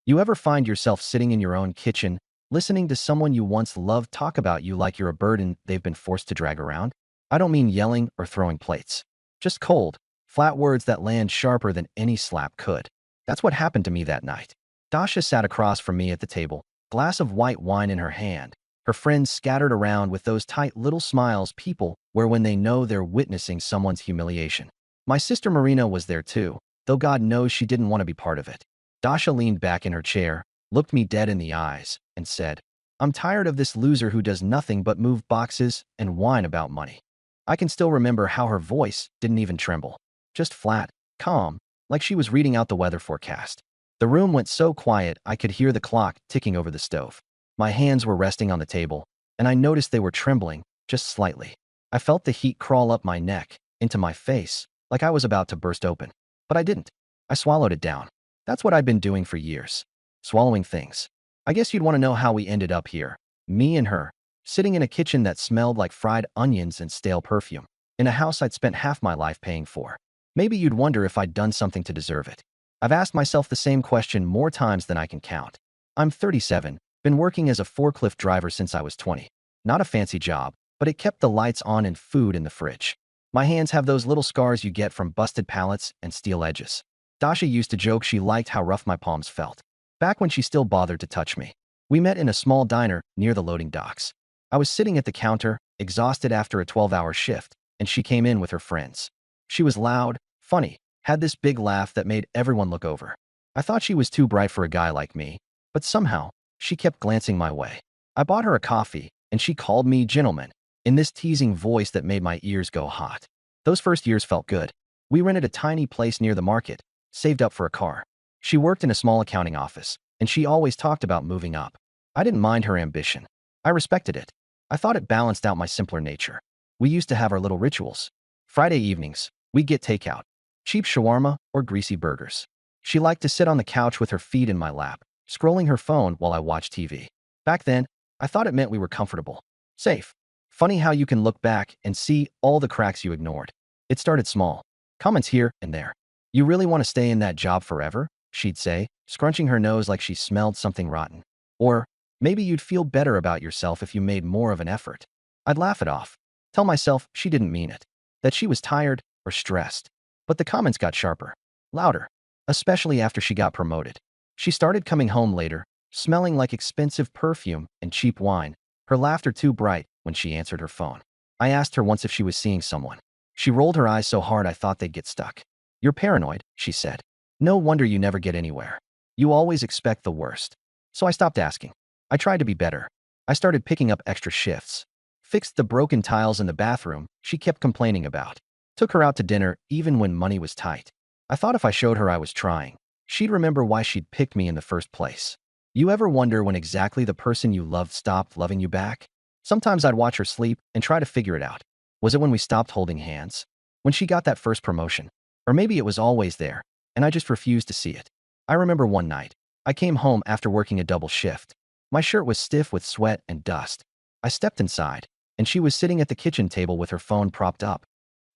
You ever find yourself sitting in your own kitchen, listening to someone you once loved talk about you like you're a burden they've been forced to drag around? I don't mean yelling or throwing plates. Just cold, flat words that land sharper than any slap could. That's what happened to me that night. Dasha sat across from me at the table, glass of white wine in her hand, her friends scattered around with those tight little smiles people wear when they know they're witnessing someone's humiliation. My sister Marina was there too, though God knows she didn't want to be part of it. Dasha leaned back in her chair, looked me dead in the eyes, and said, "I'm tired of this loser who does nothing but move boxes and whine about money." I can still remember how her voice didn't even tremble. Just flat, calm, like she was reading out the weather forecast. The room went so quiet I could hear the clock ticking over the stove. My hands were resting on the table, and I noticed they were trembling, just slightly. I felt the heat crawl up my neck, into my face, like I was about to burst open. But I didn't. I swallowed it down. That's what I'd been doing for years. Swallowing things. I guess you'd want to know how we ended up here. Me and her, sitting in a kitchen that smelled like fried onions and stale perfume, in a house I'd spent half my life paying for. Maybe you'd wonder if I'd done something to deserve it. I've asked myself the same question more times than I can count. I'm 37, been working as a forklift driver since I was 20. Not a fancy job, but it kept the lights on and food in the fridge. My hands have those little scars you get from busted pallets and steel edges. Dasha used to joke she liked how rough my palms felt, back when she still bothered to touch me. We met in a small diner near the loading docks. I was sitting at the counter, exhausted after a 12-hour shift, and she came in with her friends. She was loud, funny, had this big laugh that made everyone look over. I thought she was too bright for a guy like me, but somehow, she kept glancing my way. I bought her a coffee, and she called me gentleman, in this teasing voice that made my ears go hot. Those first years felt good. We rented a tiny place near the market, saved up for a car. She worked in a small accounting office, and she always talked about moving up. I didn't mind her ambition. I respected it. I thought it balanced out my simpler nature. We used to have our little rituals. Friday evenings, we'd get takeout, cheap shawarma or greasy burgers. She liked to sit on the couch with her feet in my lap, scrolling her phone while I watched TV. Back then, I thought it meant we were comfortable, safe. Funny how you can look back and see all the cracks you ignored. It started small. Comments here and there. "You really want to stay in that job forever?" she'd say, scrunching her nose like she smelled something rotten. Or, "Maybe you'd feel better about yourself if you made more of an effort." I'd laugh it off, tell myself she didn't mean it, that she was tired or stressed. But the comments got sharper, louder, especially after she got promoted. She started coming home later, smelling like expensive perfume and cheap wine, her laughter too bright when she answered her phone. I asked her once if she was seeing someone. She rolled her eyes so hard I thought they'd get stuck. "You're paranoid," she said. "No wonder you never get anywhere. You always expect the worst." So I stopped asking. I tried to be better. I started picking up extra shifts. Fixed the broken tiles in the bathroom she kept complaining about. Took her out to dinner even when money was tight. I thought if I showed her I was trying, she'd remember why she'd picked me in the first place. You ever wonder when exactly the person you loved stopped loving you back? Sometimes I'd watch her sleep and try to figure it out. Was it when we stopped holding hands? When she got that first promotion? Or maybe it was always there, and I just refused to see it. I remember one night, I came home after working a double shift. My shirt was stiff with sweat and dust. I stepped inside, and she was sitting at the kitchen table with her phone propped up,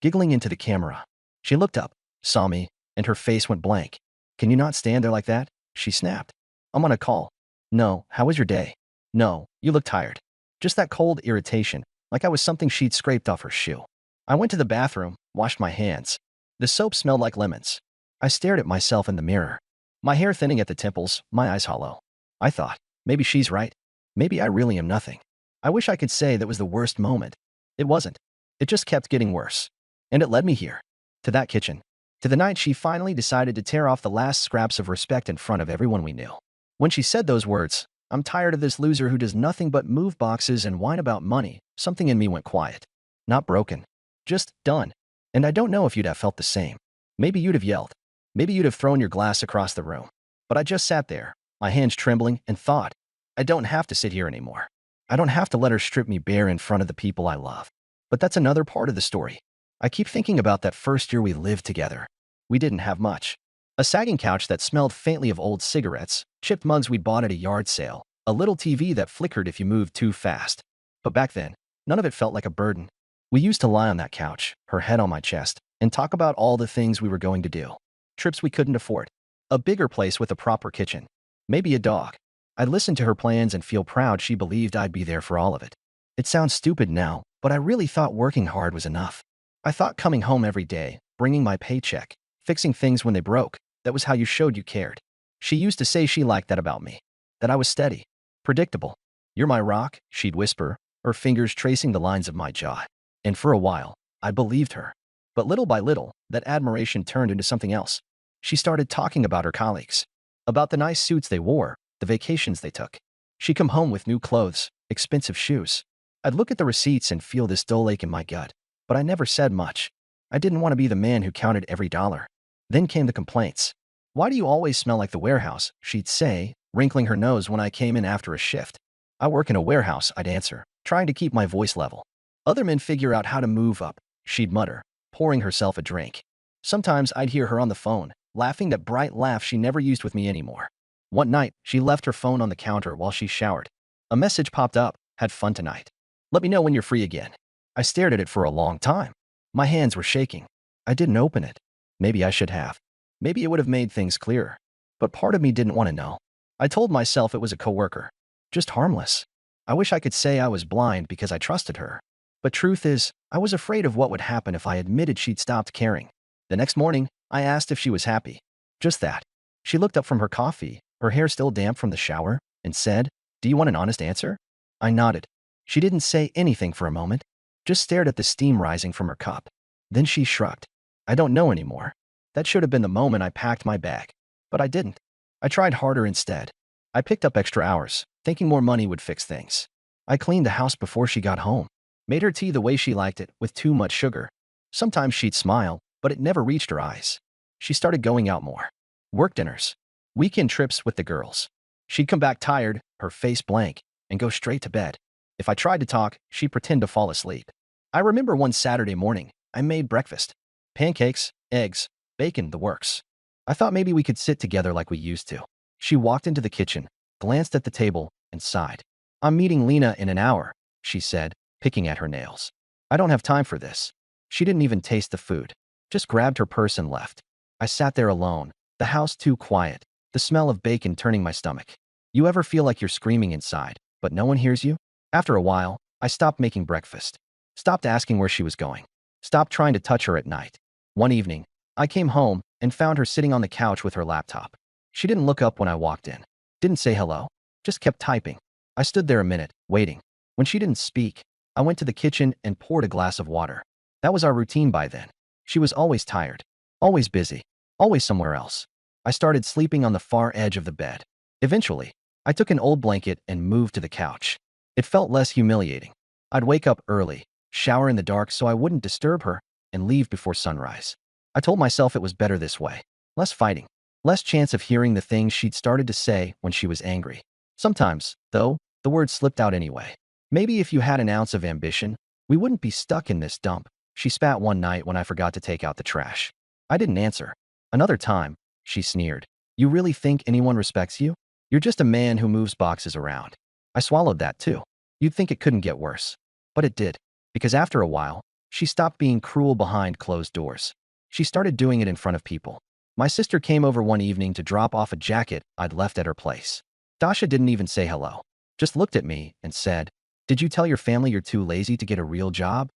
giggling into the camera. She looked up, saw me, and her face went blank. "Can you not stand there like that?" she snapped. "I'm on a call." "No, how was your day?" "No, you look tired." Just that cold irritation, like I was something she'd scraped off her shoe. I went to the bathroom, washed my hands. The soap smelled like lemons. I stared at myself in the mirror. My hair thinning at the temples, my eyes hollow. I thought, maybe she's right. Maybe I really am nothing. I wish I could say that was the worst moment. It wasn't. It just kept getting worse. And it led me here. To that kitchen. To the night she finally decided to tear off the last scraps of respect in front of everyone we knew. When she said those words, "I'm tired of this loser who does nothing but move boxes and whine about money," something in me went quiet. Not broken. Just done. And I don't know if you'd have felt the same. Maybe you'd have yelled. Maybe you'd have thrown your glass across the room. But I just sat there, my hands trembling, and thought, I don't have to sit here anymore. I don't have to let her strip me bare in front of the people I love. But that's another part of the story. I keep thinking about that first year we lived together. We didn't have much. A sagging couch that smelled faintly of old cigarettes, chipped mugs we'd bought at a yard sale, a little TV that flickered if you moved too fast. But back then, none of it felt like a burden. We used to lie on that couch, her head on my chest, and talk about all the things we were going to do. Trips we couldn't afford. A bigger place with a proper kitchen. Maybe a dog. I'd listen to her plans and feel proud she believed I'd be there for all of it. It sounds stupid now, but I really thought working hard was enough. I thought coming home every day, bringing my paycheck, fixing things when they broke, that was how you showed you cared. She used to say she liked that about me, that I was steady, predictable. "You're my rock," she'd whisper, her fingers tracing the lines of my jaw. And for a while, I believed her. But little by little, that admiration turned into something else. She started talking about her colleagues, about the nice suits they wore, the vacations they took. She'd come home with new clothes, expensive shoes. I'd look at the receipts and feel this dull ache in my gut, but I never said much. I didn't want to be the man who counted every dollar. Then came the complaints. "Why do you always smell like the warehouse?" she'd say, wrinkling her nose when I came in after a shift. "I work in a warehouse," I'd answer, trying to keep my voice level. "Other men figure out how to move up," she'd mutter, pouring herself a drink. Sometimes I'd hear her on the phone, laughing that bright laugh she never used with me anymore. One night, she left her phone on the counter while she showered. A message popped up, "Had fun tonight. Let me know when you're free again." I stared at it for a long time. My hands were shaking. I didn't open it. Maybe I should have. Maybe it would have made things clearer. But part of me didn't want to know. I told myself it was a coworker. Just harmless. I wish I could say I was blind because I trusted her. But truth is, I was afraid of what would happen if I admitted she'd stopped caring. The next morning, I asked if she was happy. Just that. She looked up from her coffee, her hair still damp from the shower, and said, "Do you want an honest answer?" I nodded. She didn't say anything for a moment, just stared at the steam rising from her cup. Then she shrugged. "I don't know anymore." That should have been the moment I packed my bag. But I didn't. I tried harder instead. I picked up extra hours, thinking more money would fix things. I cleaned the house before she got home, made her tea the way she liked it, with too much sugar. Sometimes she'd smile, but it never reached her eyes. She started going out more. Work dinners. Weekend trips with the girls. She'd come back tired, her face blank, and go straight to bed. If I tried to talk, she'd pretend to fall asleep. I remember one Saturday morning, I made breakfast. Pancakes, eggs, bacon, the works. I thought maybe we could sit together like we used to. She walked into the kitchen, glanced at the table, and sighed. "I'm meeting Lena in an hour," she said, picking at her nails. "I don't have time for this." She didn't even taste the food, just grabbed her purse and left. I sat there alone, the house too quiet, the smell of bacon turning my stomach. You ever feel like you're screaming inside, but no one hears you? After a while, I stopped making breakfast, stopped asking where she was going, stopped trying to touch her at night. One evening, I came home and found her sitting on the couch with her laptop. She didn't look up when I walked in, didn't say hello, just kept typing. I stood there a minute, waiting. When she didn't speak, I went to the kitchen and poured a glass of water. That was our routine by then. She was always tired, always busy, always somewhere else. I started sleeping on the far edge of the bed. Eventually, I took an old blanket and moved to the couch. It felt less humiliating. I'd wake up early, shower in the dark so I wouldn't disturb her, and leave before sunrise. I told myself it was better this way. Less fighting, less chance of hearing the things she'd started to say when she was angry. Sometimes, though, the words slipped out anyway. "Maybe if you had an ounce of ambition, we wouldn't be stuck in this dump," she spat one night when I forgot to take out the trash. I didn't answer. Another time, she sneered. "You really think anyone respects you? You're just a man who moves boxes around." I swallowed that too. You'd think it couldn't get worse. But it did. Because after a while, she stopped being cruel behind closed doors. She started doing it in front of people. My sister came over one evening to drop off a jacket I'd left at her place. Dasha didn't even say hello, just looked at me and said, "Did you tell your family you're too lazy to get a real job?"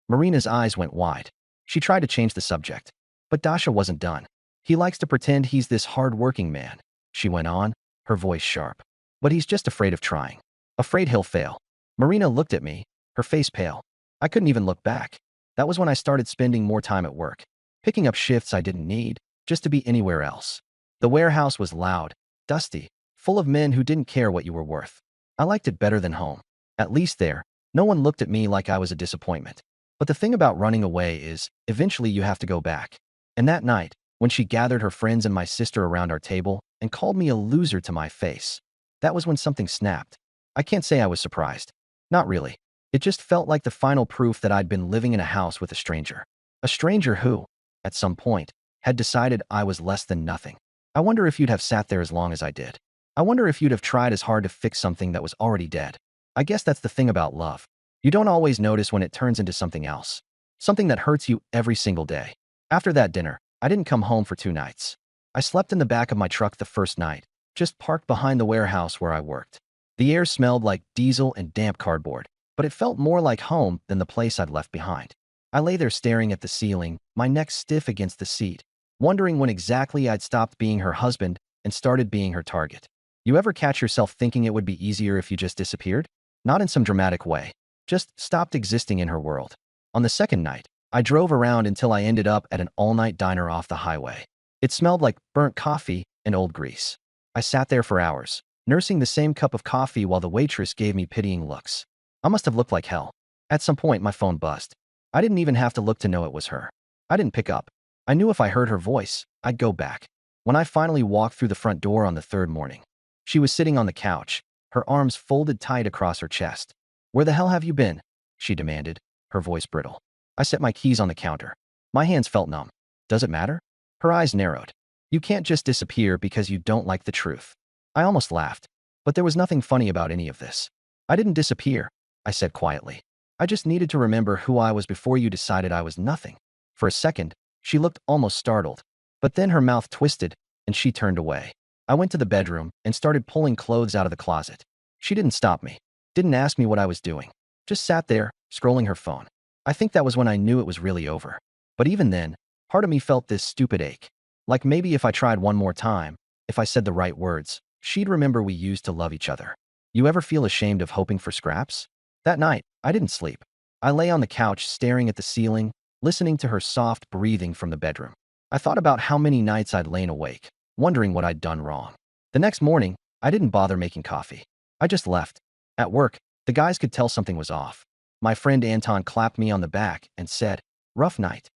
Marina's eyes went wide. She tried to change the subject. But Dasha wasn't done. "He likes to pretend he's this hard-working man," she went on, her voice sharp. "But he's just afraid of trying. Afraid he'll fail." Marina looked at me, her face pale. I couldn't even look back. That was when I started spending more time at work, picking up shifts I didn't need, just to be anywhere else. The warehouse was loud, dusty, full of men who didn't care what you were worth. I liked it better than home. At least there, no one looked at me like I was a disappointment. But the thing about running away is, eventually you have to go back. And that night, when she gathered her friends and my sister around our table and called me a loser to my face, that was when something snapped. I can't say I was surprised. Not really. It just felt like the final proof that I'd been living in a house with a stranger. A stranger who, at some point, had decided I was less than nothing. I wonder if you'd have sat there as long as I did. I wonder if you'd have tried as hard to fix something that was already dead. I guess that's the thing about love. You don't always notice when it turns into something else. Something that hurts you every single day. After that dinner, I didn't come home for 2 nights. I slept in the back of my truck the first night, just parked behind the warehouse where I worked. The air smelled like diesel and damp cardboard, but it felt more like home than the place I'd left behind. I lay there staring at the ceiling, my neck stiff against the seat, wondering when exactly I'd stopped being her husband and started being her target. You ever catch yourself thinking it would be easier if you just disappeared? Not in some dramatic way, just stopped existing in her world. On the second night, I drove around until I ended up at an all-night diner off the highway. It smelled like burnt coffee and old grease. I sat there for hours, nursing the same cup of coffee while the waitress gave me pitying looks. I must have looked like hell. At some point, my phone buzzed. I didn't even have to look to know it was her. I didn't pick up. I knew if I heard her voice, I'd go back. When I finally walked through the front door on the third morning, she was sitting on the couch, her arms folded tight across her chest. "Where the hell have you been?" she demanded, her voice brittle. I set my keys on the counter. My hands felt numb. "Does it matter?" Her eyes narrowed. "You can't just disappear because you don't like the truth." I almost laughed, but there was nothing funny about any of this. "I didn't disappear," I said quietly. "I just needed to remember who I was before you decided I was nothing." For a second, she looked almost startled, but then her mouth twisted and she turned away. I went to the bedroom and started pulling clothes out of the closet. She didn't stop me, didn't ask me what I was doing, just sat there, scrolling her phone. I think that was when I knew it was really over. But even then, part of me felt this stupid ache. Like maybe if I tried one more time, if I said the right words, she'd remember we used to love each other. You ever feel ashamed of hoping for scraps? That night, I didn't sleep. I lay on the couch staring at the ceiling, listening to her soft breathing from the bedroom. I thought about how many nights I'd lain awake, wondering what I'd done wrong. The next morning, I didn't bother making coffee. I just left. At work, the guys could tell something was off. My friend Anton clapped me on the back and said, "Rough night."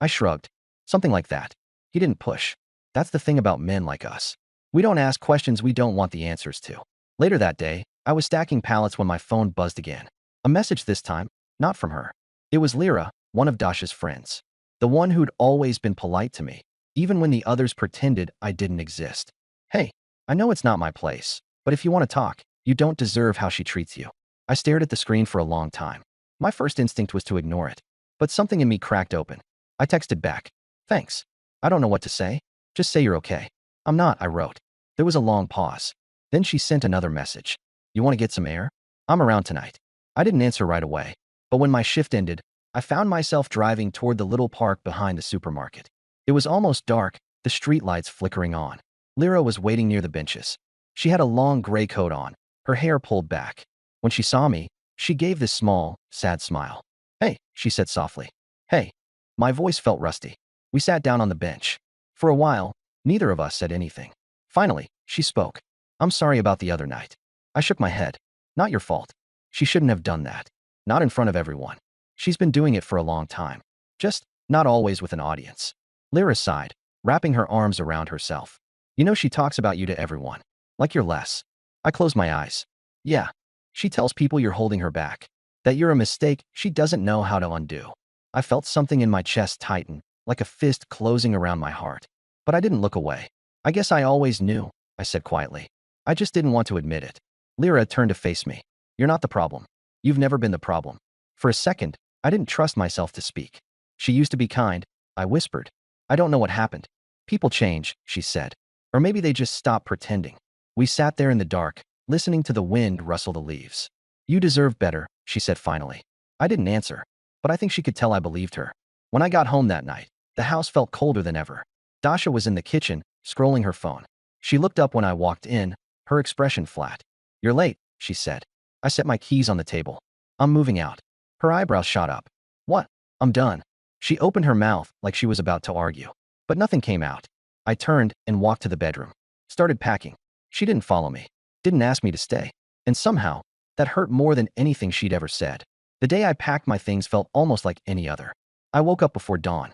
I shrugged. Something like that. He didn't push. That's the thing about men like us. We don't ask questions we don't want the answers to. Later that day, I was stacking pallets when my phone buzzed again. A message this time, not from her. It was Lyra, one of Dasha's friends. The one who'd always been polite to me, even when the others pretended I didn't exist. "Hey, I know it's not my place, but if you want to talk, you don't deserve how she treats you." I stared at the screen for a long time. My first instinct was to ignore it, but something in me cracked open. I texted back, "Thanks. I don't know what to say. Just say you're okay." "I'm not," I wrote. There was a long pause. Then she sent another message. "You want to get some air? I'm around tonight." I didn't answer right away, but when my shift ended, I found myself driving toward the little park behind the supermarket. It was almost dark, the streetlights flickering on. Lyra was waiting near the benches. She had a long gray coat on, her hair pulled back. When she saw me, she gave this small, sad smile. "Hey," she said softly. "Hey." My voice felt rusty. We sat down on the bench. For a while, neither of us said anything. Finally, she spoke. "I'm sorry about the other night." I shook my head. "Not your fault. She shouldn't have done that. Not in front of everyone. She's been doing it for a long time. Just not always with an audience." Lyra sighed, wrapping her arms around herself. "You know she talks about you to everyone. Like you're less." I closed my eyes. "Yeah. She tells people you're holding her back. That you're a mistake she doesn't know how to undo." I felt something in my chest tighten, like a fist closing around my heart. But I didn't look away. "I guess I always knew," I said quietly. "I just didn't want to admit it." Lyra turned to face me. "You're not the problem. You've never been the problem." For a second, I didn't trust myself to speak. "She used to be kind," I whispered. "I don't know what happened." "People change," she said. "Or maybe they just stop pretending." We sat there in the dark, listening to the wind rustle the leaves. "You deserve better," she said finally. I didn't answer, but I think she could tell I believed her. When I got home that night, the house felt colder than ever. Dasha was in the kitchen, scrolling her phone. She looked up when I walked in, her expression flat. "You're late," she said. I set my keys on the table. "I'm moving out." Her eyebrows shot up. "What?" "I'm done." She opened her mouth like she was about to argue, but nothing came out. I turned and walked to the bedroom. Started packing. She didn't follow me. Didn't ask me to stay. And somehow, that hurt more than anything she'd ever said. The day I packed my things felt almost like any other. I woke up before dawn,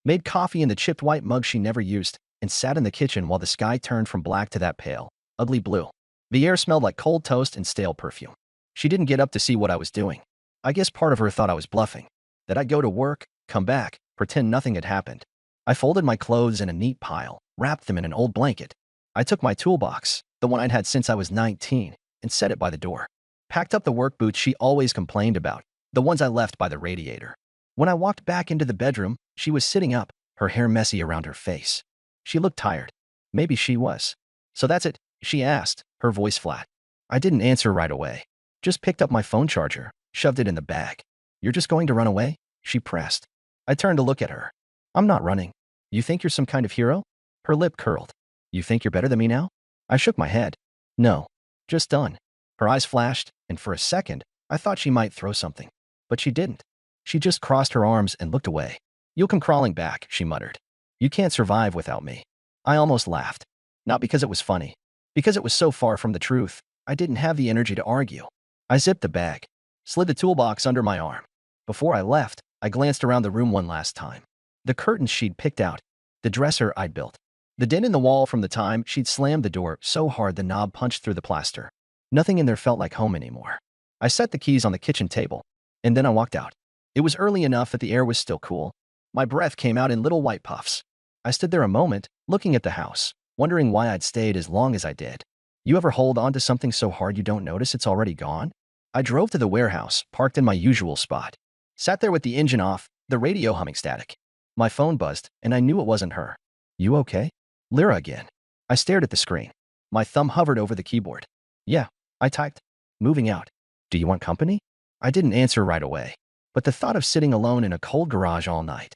made coffee in the chipped white mug she never used, and sat in the kitchen while the sky turned from black to that pale, ugly blue. The air smelled like cold toast and stale perfume. She didn't get up to see what I was doing. I guess part of her thought I was bluffing, that I'd go to work, come back, pretend nothing had happened. I folded my clothes in a neat pile, wrapped them in an old blanket. I took my toolbox, the one I'd had since I was 19, and set it by the door. Packed up the work boots she always complained about, the ones I left by the radiator. When I walked back into the bedroom, she was sitting up, her hair messy around her face. She looked tired. Maybe she was. "So that's it," she asked, her voice flat. I didn't answer right away. Just picked up my phone charger, shoved it in the bag. You're just going to run away? She pressed. I turned to look at her. I'm not running. You think you're some kind of hero? Her lip curled. You think you're better than me now? I shook my head. No. Just done. Her eyes flashed, and for a second, I thought she might throw something. But she didn't. She just crossed her arms and looked away. You'll come crawling back, she muttered. You can't survive without me. I almost laughed. Not because it was funny. Because it was so far from the truth, I didn't have the energy to argue. I zipped the bag, slid the toolbox under my arm. Before I left, I glanced around the room one last time. The curtains she'd picked out, the dresser I'd built, the dent in the wall from the time she'd slammed the door so hard the knob punched through the plaster. Nothing in there felt like home anymore. I set the keys on the kitchen table, and then I walked out. It was early enough that the air was still cool. My breath came out in little white puffs. I stood there a moment, looking at the house, wondering why I'd stayed as long as I did. You ever hold on to something so hard you don't notice it's already gone? I drove to the warehouse, parked in my usual spot. Sat there with the engine off, the radio humming static. My phone buzzed, and I knew it wasn't her. You okay? Lyra again. I stared at the screen. My thumb hovered over the keyboard. Yeah, I typed. Moving out. Do you want company? I didn't answer right away, but the thought of sitting alone in a cold garage all night.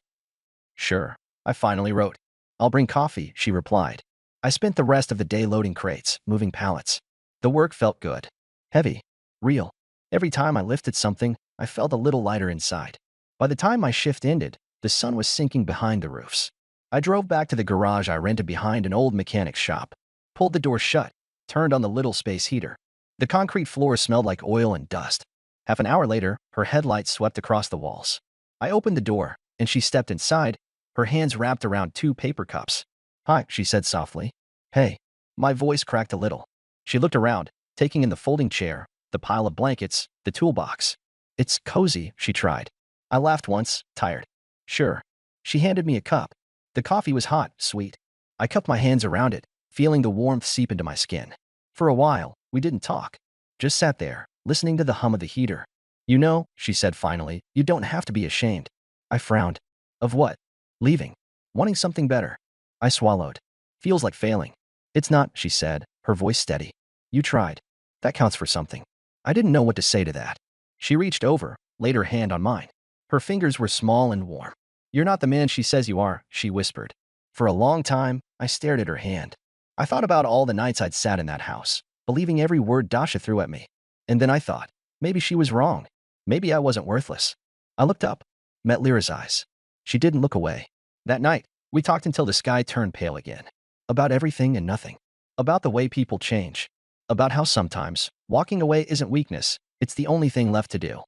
Sure, I finally wrote. I'll bring coffee, she replied. I spent the rest of the day loading crates, moving pallets. The work felt good. Heavy. Real. Every time I lifted something, I felt a little lighter inside. By the time my shift ended, the sun was sinking behind the roofs. I drove back to the garage I rented behind an old mechanic's shop, pulled the door shut, turned on the little space heater. The concrete floor smelled like oil and dust. Half an hour later, her headlights swept across the walls. I opened the door, and she stepped inside, her hands wrapped around 2 paper cups. Hi, she said softly. Hey. My voice cracked a little. She looked around, taking in the folding chair, the pile of blankets, the toolbox. It's cozy, she tried. I laughed once, tired. Sure. She handed me a cup. The coffee was hot, sweet. I cupped my hands around it, feeling the warmth seep into my skin. For a while, we didn't talk. Just sat there, listening to the hum of the heater. You know, she said finally, you don't have to be ashamed. I frowned. Of what? Leaving. Wanting something better. I swallowed. Feels like failing. It's not, she said, her voice steady. You tried. That counts for something. I didn't know what to say to that. She reached over, laid her hand on mine. Her fingers were small and warm. You're not the man she says you are, she whispered. For a long time, I stared at her hand. I thought about all the nights I'd sat in that house, believing every word Dasha threw at me. And then I thought, maybe she was wrong. Maybe I wasn't worthless. I looked up, met Lyra's eyes. She didn't look away. That night, we talked until the sky turned pale again. About everything and nothing. About the way people change. About how sometimes, walking away isn't weakness, it's the only thing left to do.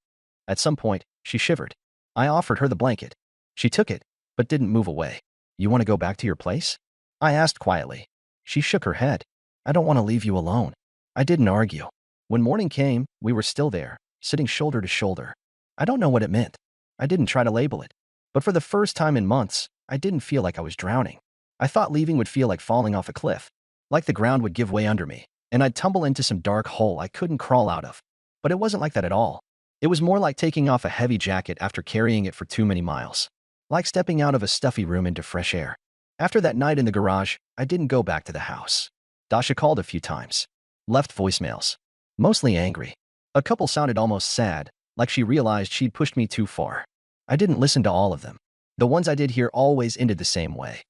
At some point, she shivered. I offered her the blanket. She took it, but didn't move away. You want to go back to your place? I asked quietly. She shook her head. I don't want to leave you alone. I didn't argue. When morning came, we were still there, sitting shoulder to shoulder. I don't know what it meant. I didn't try to label it. But for the first time in months, I didn't feel like I was drowning. I thought leaving would feel like falling off a cliff. Like the ground would give way under me, and I'd tumble into some dark hole I couldn't crawl out of. But it wasn't like that at all. It was more like taking off a heavy jacket after carrying it for too many miles. Like stepping out of a stuffy room into fresh air. After that night in the garage, I didn't go back to the house. Dasha called a few times. Left voicemails. Mostly angry. A couple sounded almost sad, like she realized she'd pushed me too far. I didn't listen to all of them. The ones I did hear always ended the same way.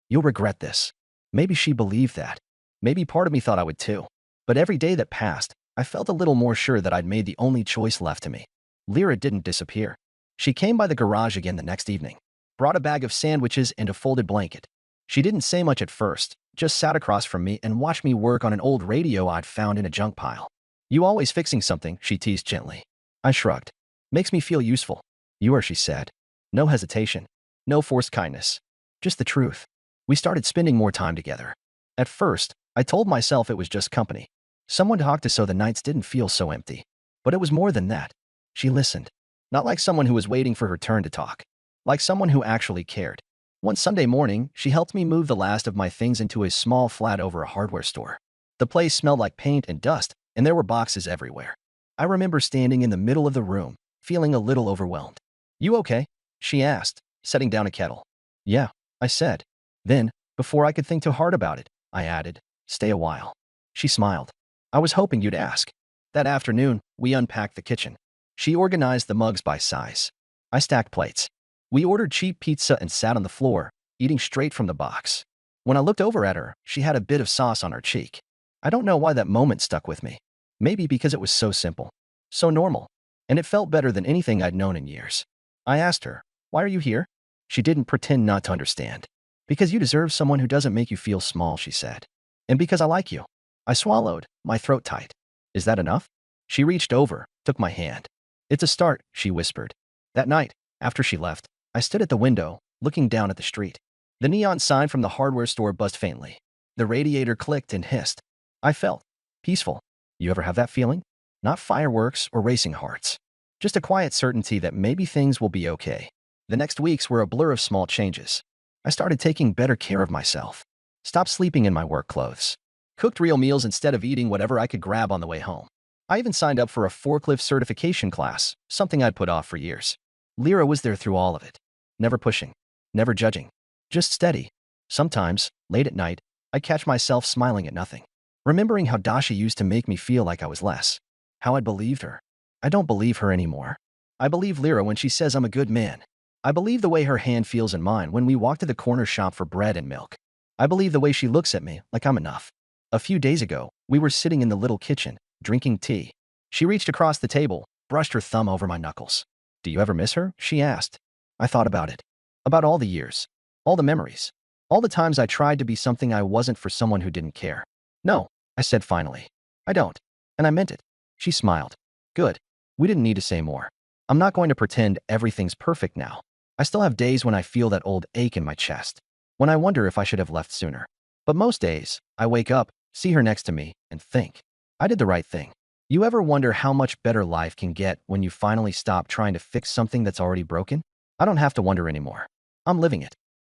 You'll regret this. Maybe she believed that. Maybe part of me thought I would too. But every day that passed, I felt a little more sure that I'd made the only choice left to me. Lyra didn't disappear. She came by the garage again the next evening. Brought a bag of sandwiches and a folded blanket. She didn't say much at first, just sat across from me and watched me work on an old radio I'd found in a junk pile. You always fixing something, she teased gently. I shrugged. Makes me feel useful. You are, she said. No hesitation. No forced kindness. Just the truth. We started spending more time together. At first, I told myself it was just company. Someone to talk to so the nights didn't feel so empty. But it was more than that. She listened. Not like someone who was waiting for her turn to talk. Like someone who actually cared. One Sunday morning, she helped me move the last of my things into a small flat over a hardware store. The place smelled like paint and dust, and there were boxes everywhere. I remember standing in the middle of the room, feeling a little overwhelmed. You okay? She asked, setting down a kettle. Yeah, I said. Then, before I could think too hard about it, I added, stay a while. She smiled. I was hoping you'd ask. That afternoon, we unpacked the kitchen. She organized the mugs by size. I stacked plates. We ordered cheap pizza and sat on the floor, eating straight from the box. When I looked over at her, she had a bit of sauce on her cheek. I don't know why that moment stuck with me. Maybe because it was so simple, so normal, and it felt better than anything I'd known in years. I asked her, "Why are you here?" She didn't pretend not to understand. "Because you deserve someone who doesn't make you feel small," she said. "And because I like you." I swallowed, my throat tight. "Is that enough?" She reached over, took my hand. "It's a start," she whispered. That night, after she left, I stood at the window, looking down at the street. The neon sign from the hardware store buzzed faintly. The radiator clicked and hissed. I felt peaceful. You ever have that feeling? Not fireworks or racing hearts. Just a quiet certainty that maybe things will be okay. The next weeks were a blur of small changes. I started taking better care of myself. Stopped sleeping in my work clothes. Cooked real meals instead of eating whatever I could grab on the way home. I even signed up for a forklift certification class, something I'd put off for years. Lyra was there through all of it. Never pushing. Never judging. Just steady. Sometimes, late at night, I'd catch myself smiling at nothing. Remembering how Dasha used to make me feel like I was less. How I'd believed her. I don't believe her anymore. I believe Lyra when she says I'm a good man. I believe the way her hand feels in mine when we walk to the corner shop for bread and milk. I believe the way she looks at me like I'm enough. A few days ago, we were sitting in the little kitchen, drinking tea. She reached across the table, brushed her thumb over my knuckles. "Do you ever miss her?" she asked. I thought about it. About all the years. All the memories. All the times I tried to be something I wasn't for someone who didn't care. "No," I said finally. "I don't." And I meant it. She smiled. "Good. We didn't need to say more. I'm not going to pretend everything's perfect now. I still have days when I feel that old ache in my chest. When I wonder if I should have left sooner. But most days, I wake up, see her next to me, and think, I did the right thing." You ever wonder how much better life can get when you finally stop trying to fix something that's already broken? I don't have to wonder anymore. I'm living it.